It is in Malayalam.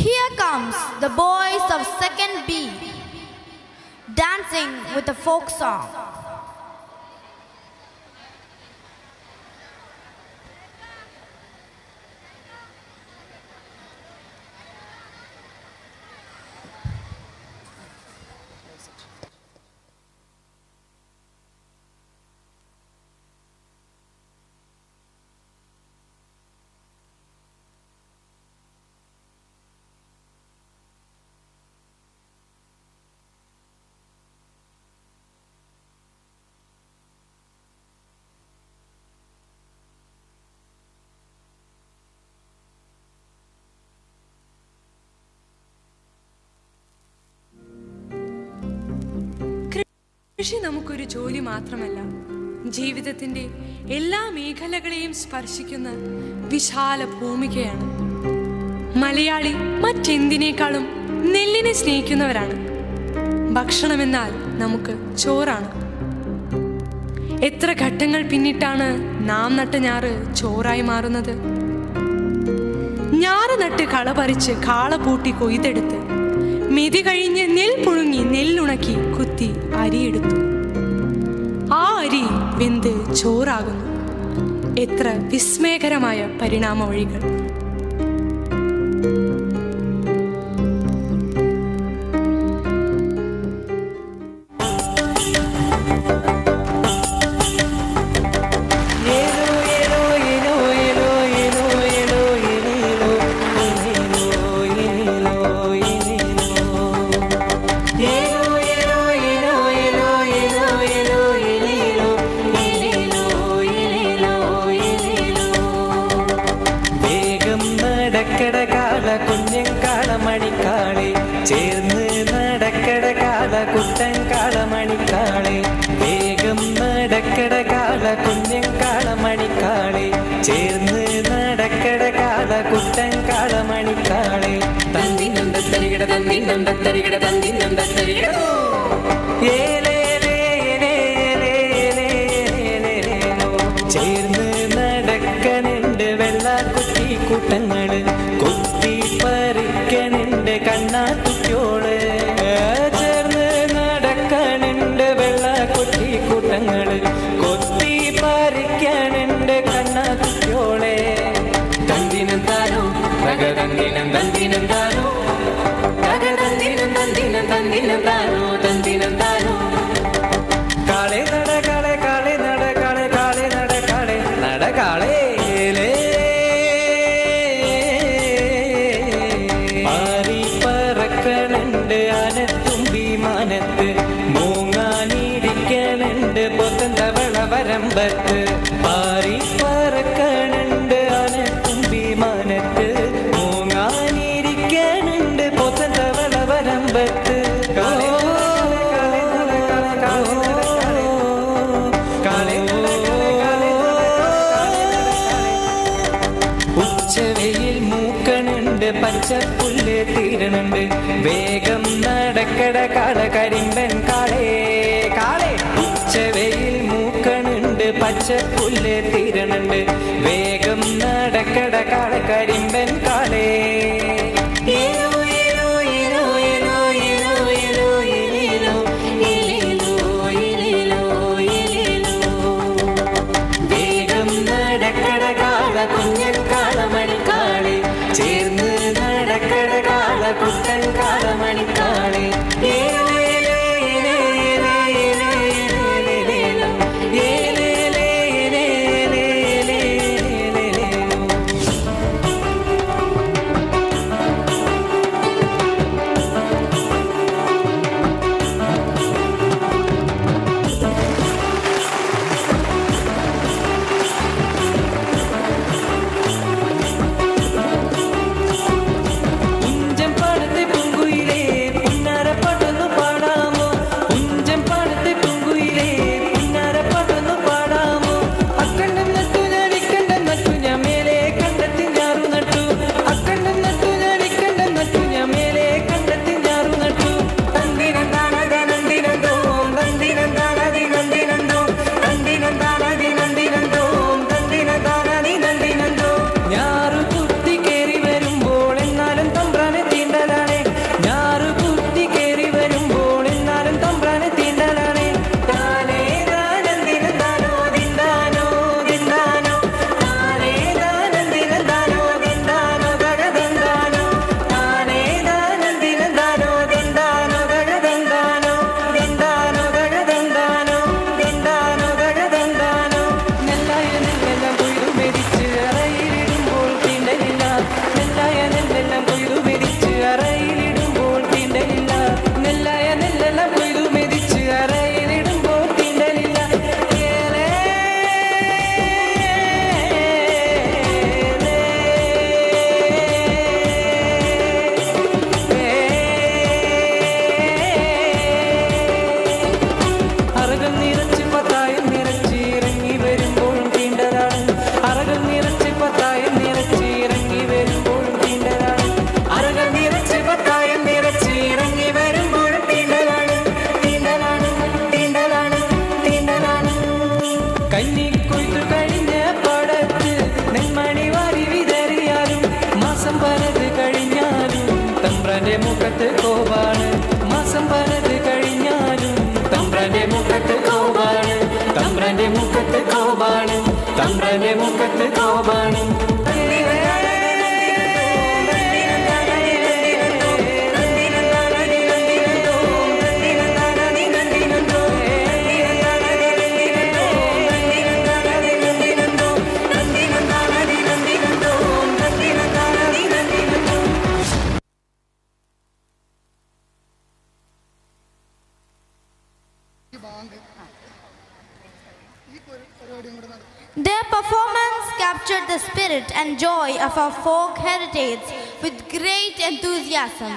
Here comes the boys of 2nd B, dancing with a folk song. കൃഷി നമുക്കൊരു ജോലി മാത്രമല്ല, ജീവിതത്തിൻ്റെ എല്ലാ മേഖലകളെയും സ്പർശിക്കുന്ന വിശാല ഭൂമികയാണ്. മലയാളി മറ്റെന്തിനേക്കാളും നെല്ലിനെ സ്നേഹിക്കുന്നവരാണ്. ഭക്ഷണമെന്നാൽ നമുക്ക് ചോറാണ്. എത്ര ഘട്ടങ്ങൾ പിന്നിട്ടാണ് നാം നട്ട ഞാറ് ചോറായി മാറുന്നത്. ഞാറ് നട്ട് കള പറിച്ച് കാള പൂട്ടി കൊയ്തെടുത്ത് മെതി കഴിഞ്ഞ് നെൽ പുഴുങ്ങി നെല്ലുണക്കി കുത്തി അരിയെടുത്തു. ആ അരി വെന്ത് ചോറാകുന്നു. എത്ര വിസ്മയകരമായ പരിണാമ വഴികൾ! ചേർന്ന് നടക്കട കാല കുട്ടൻ കാളമണിക്കാളെ, വേഗം നടക്കട കാല കുഞ്ഞൻ കാളമണിക്കാളെ, ചേർന്ന് നടക്കട കാല കുട്ടൻ കാളമണിക്കാളെ. തന്തിനന്ദ തരികിട തന്തിനന്ദ തരികിട തന്തിനന്ദ തരികിട ചേർന്ന് നടക്കനുണ്ട് വെള്ളാക്കുട്ടി കൂട്ടങ്ങള്, കുത്തി പറിക്കനുണ്ട് കണ്ണാത്തുറ്റോള്. ചേർന്ന് നടക്കനുണ്ട് വെള്ളാക്കുട്ടി കൂട്ടങ്ങള്, കൊത്തി പറിക്കനുണ്ട് കണ്ണാത്തുറ്റോളെ. തന്തിനം താനോ തകതന്തിനം തന്തിനം താനോ, തകതന്തിനം തന്തിനം തന്തിനം താനോ, തന്തിനം താനോ. കാളെ നട കാളെ കാളെ നട കാളെ കാളെ നട കാളെ നട കാളേ. പാറി പറക്കനുണ്ട് ആനത്തുമ്പി മാനത്ത്, മൂങ്ങാനിരിക്കനുണ്ട് പൊത്തന്തവള വരമ്പത്ത്. പാറി പറക്കനുണ്ട് ആനത്തുമ്പി മാനത്ത്, മൂങ്ങാനിരിക്കനുണ്ട് പൊത്തന്തവള വരമ്പത്ത്. ഉച്ചവെയിൽ മൂക്കനുണ്ട് പച്ചപ്പുല്ല് തീരണുണ്ട്, വേഗം നടക്കട കാള കരിമ്പൻ കാളേ കാളേ. ഉച്ചവെയിൽ മൂക്കനുണ്ട് പച്ചപ്പുല്ല് തീരണുണ്ട്, വേഗം നടക്കട കാള കരിമ്പൻ കാളേ. വേഗം നടക്കട കാള കുഞ്ഞൻ കാളമണിക്കാളെ, ചേർന്ന് നടക്കട കാള കുട്ടൻ കാളമണിക്കാളെ. തമ്പ്രാന്റെ മുഖത്ത് കോവാണ് മാസം പലത് കഴിഞ്ഞാലും തമ്പ്രാന്റെ മുഖത്ത് കോവാണ് തമ്പ്രാന്റെ മുഖത്ത് കോവാണ് തമ്പ്രാന്റെ മുഖത്ത് കോവാണ് Their performance captured the spirit and joy of our folk heritage with great enthusiasm.